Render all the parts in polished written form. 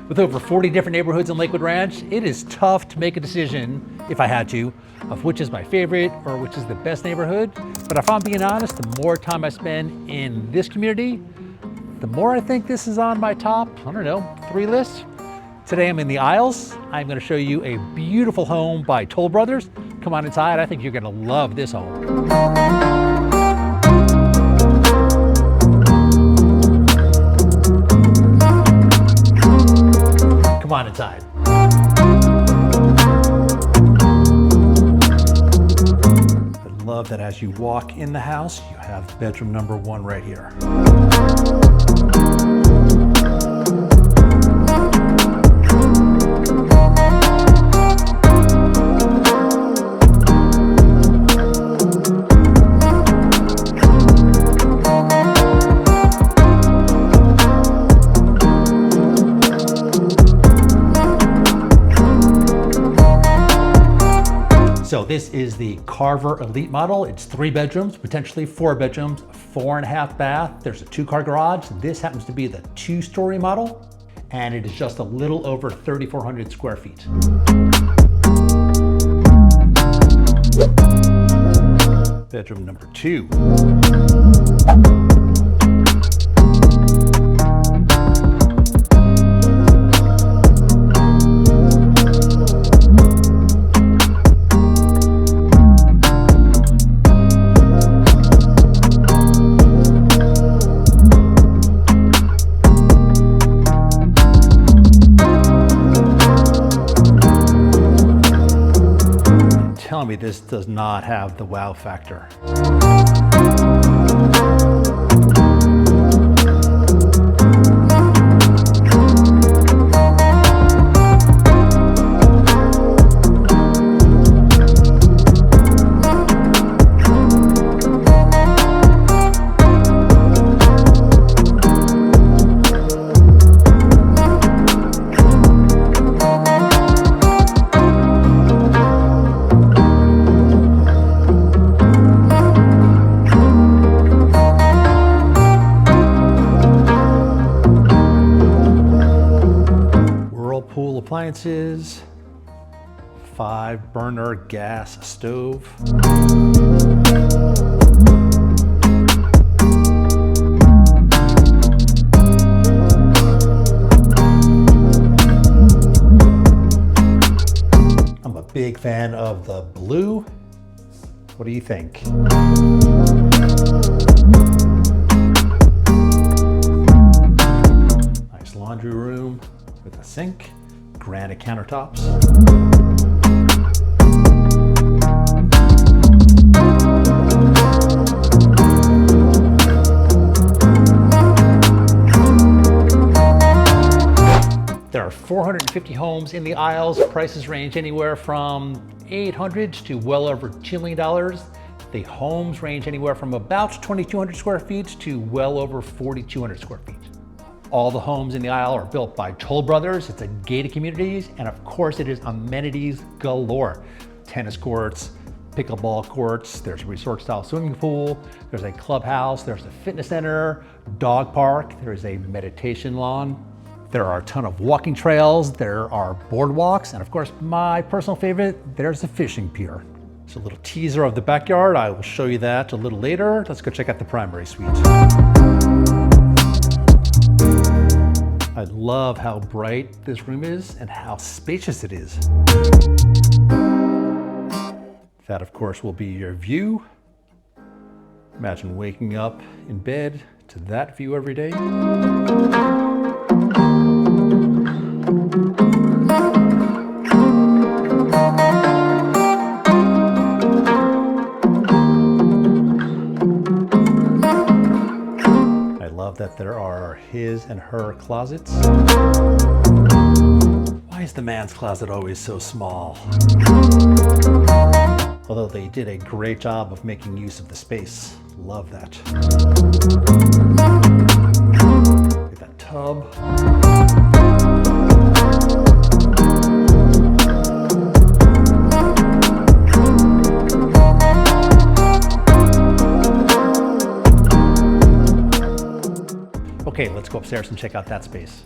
With over 40 different neighborhoods in Lakewood Ranch, it is tough to make a decision, if I had to, of which is my favorite or which is the best neighborhood. But if I'm being honest, the more time I spend in this community, the more I think this is on my top, 3 list. Today I'm in the Isles. I'm going to show you a beautiful home by Toll Brothers. Come on inside, I think you're going to love this home. Come on inside. I love that as you walk in the house, you have bedroom number 1 right here. So this is the Carver Elite model. It's 3 bedrooms, potentially 4 bedrooms, 4.5 bath. There's a 2-car garage. This happens to be the 2-story model, and it is just a little over 3,400 square feet. Bedroom number 2. Tell me this does not have the wow factor. Pool appliances, 5-burner gas stove. I'm a big fan of the blue. What do you think? Nice laundry room with a sink. Granite countertops. There are 450 homes in the Isles. Prices range anywhere from $800 to well over $2 million. The homes range anywhere from about 2,200 square feet to well over 4,200 square feet. All the homes in the Isle are built by Toll Brothers. It's a gated communities, and of course it is amenities galore. Tennis courts, pickleball courts, there's a resort style swimming pool, there's a clubhouse, there's a fitness center, dog park, there's a meditation lawn. There are a ton of walking trails, there are boardwalks, and of course my personal favorite, there's a fishing pier. It's a little teaser of the backyard. I will show you that a little later. Let's go check out the primary suite. I love how bright this room is and how spacious it is. That, of course, will be your view. Imagine waking up in bed to that view every day. That there are his and her closets. Why is the man's closet always so small? Although they did a great job of making use of the space. Love that. Look at that tub. Okay, let's go upstairs and check out that space.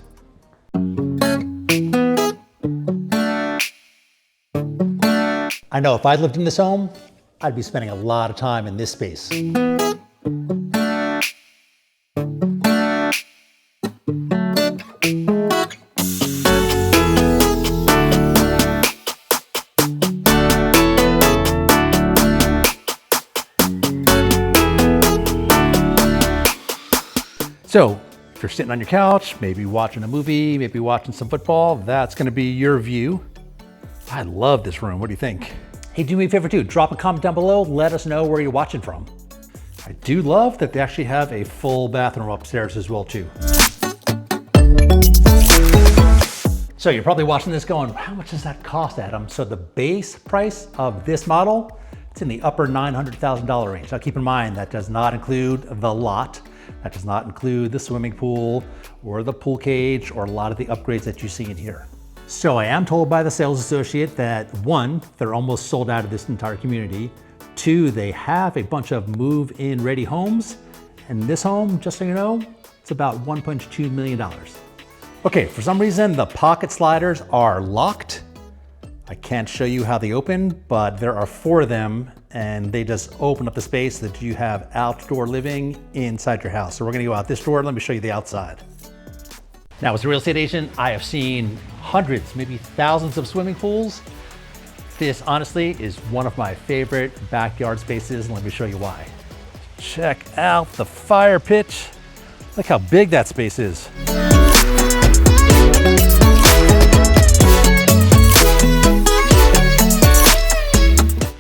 I know if I lived in this home, I'd be spending a lot of time in this space. So if you're sitting on your couch, maybe watching a movie, maybe watching some football, that's gonna be your view. I love this room. What do you think? Hey, do me a favor too. Drop a comment down below. Let us know where you're watching from. I do love that they actually have a full bathroom upstairs as well too. So you're probably watching this going, how much does that cost, Adam? So the base price of this model, it's in the upper $900,000 range. Now keep in mind, that does not include the lot. That does not include the swimming pool or the pool cage or a lot of the upgrades that you see in here. So I am told by the sales associate that 1, they're almost sold out of this entire community. 2, they have a bunch of move-in ready homes. And this home, just so you know, it's about $1.2 million. Okay, for some reason, the pocket sliders are locked. I can't show you how they open, but there are 4 of them and they just open up the space so that you have outdoor living inside your house. So we're gonna go out this door. Let me show you the outside. Now, as a real estate agent, I have seen hundreds, maybe thousands of swimming pools. This honestly is one of my favorite backyard spaces, and let me show you why. Check out the fire pit. Look how big that space is.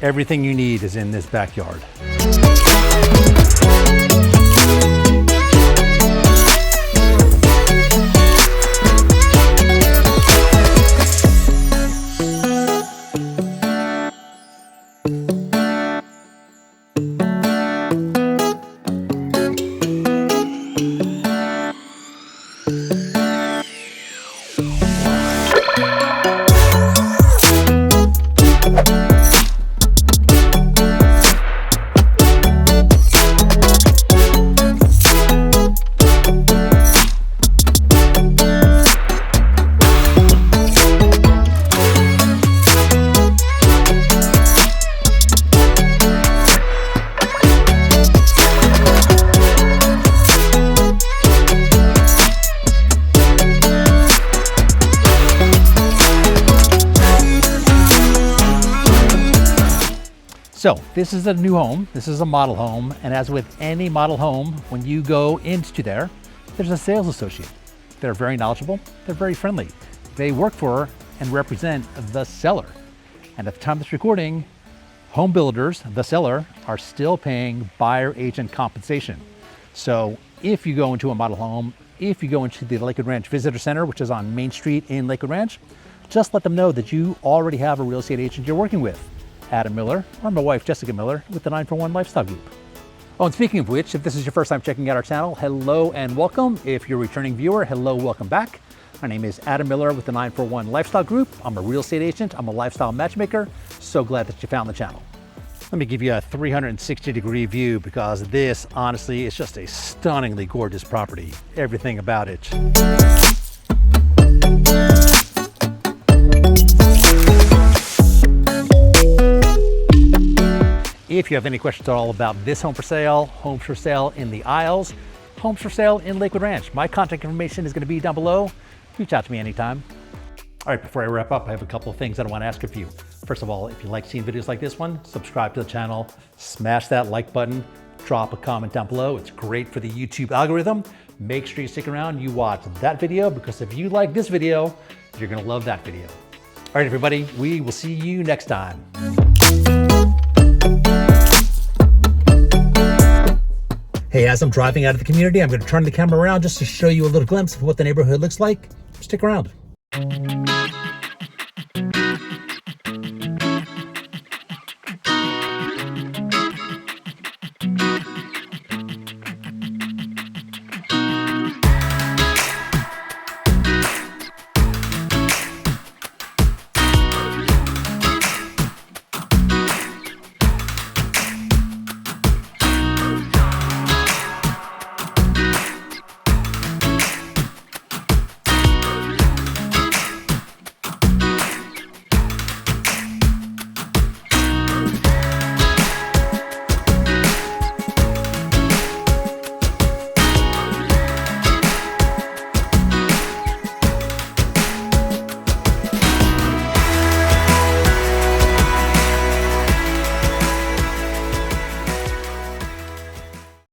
Everything you need is in this backyard. So this is a new home, this is a model home, and as with any model home, when you go into there, there's a sales associate. They're very knowledgeable, they're very friendly. They work for and represent the seller. And at the time of this recording, home builders, the seller, are still paying buyer agent compensation. So if you go into a model home, if you go into the Lakewood Ranch Visitor Center, which is on Main Street in Lakewood Ranch, just let them know that you already have a real estate agent you're working with. Adam Miller, or my wife Jessica Miller, with the 941 Lifestyle Group. Oh, and speaking of which, if this is your first time checking out our channel, hello and welcome. If you're a returning viewer, hello, welcome back. My name is Adam Miller with the 941 Lifestyle Group. I'm a real estate agent, I'm a lifestyle matchmaker. So glad that you found the channel. Let me give you a 360-degree view because this, honestly, is just a stunningly gorgeous property. Everything about it. If you have any questions at all about this home for sale, homes for sale in the aisles, homes for sale in Lakewood Ranch, my contact information is going to be down below. Reach out to me anytime. All right, before I wrap up, I have a couple of things that I want to ask of you. First of all, if you like seeing videos like this one, subscribe to the channel, smash that like button, drop a comment down below. It's great for the YouTube algorithm. Make sure you stick around, you watch that video, because if you like this video, you're going to love that video. All right, everybody, we will see you next time. Hey, as I'm driving out of the community, I'm going to turn the camera around just to show you a little glimpse of what the neighborhood looks like. Stick around.